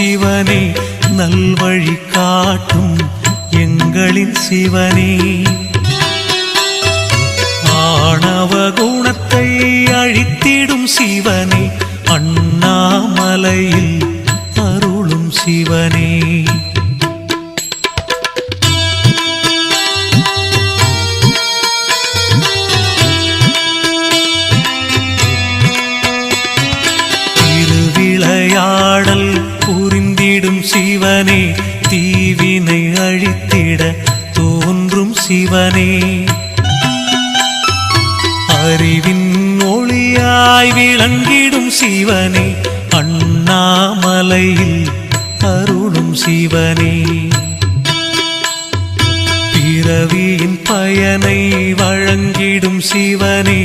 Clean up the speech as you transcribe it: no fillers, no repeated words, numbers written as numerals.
சிவனே, நல்வழி காட்டும் எங்களின் சிவனே. ஆணவ குணத்தை அழித்திடும் சிவனே, அண்ணாமலையில் அருளும் சிவனே. திருவிளையாடல் புரிந்திடும் சிவனே, தீவினை அழித்திட தோன்றும் சிவனே. அறிவின் ஒளியாய் விளங்கிடும் சிவனே, அண்ணாமலையில் அருளும் சிவனே. பிறவியின் பயனை வழங்கிடும் சிவனே,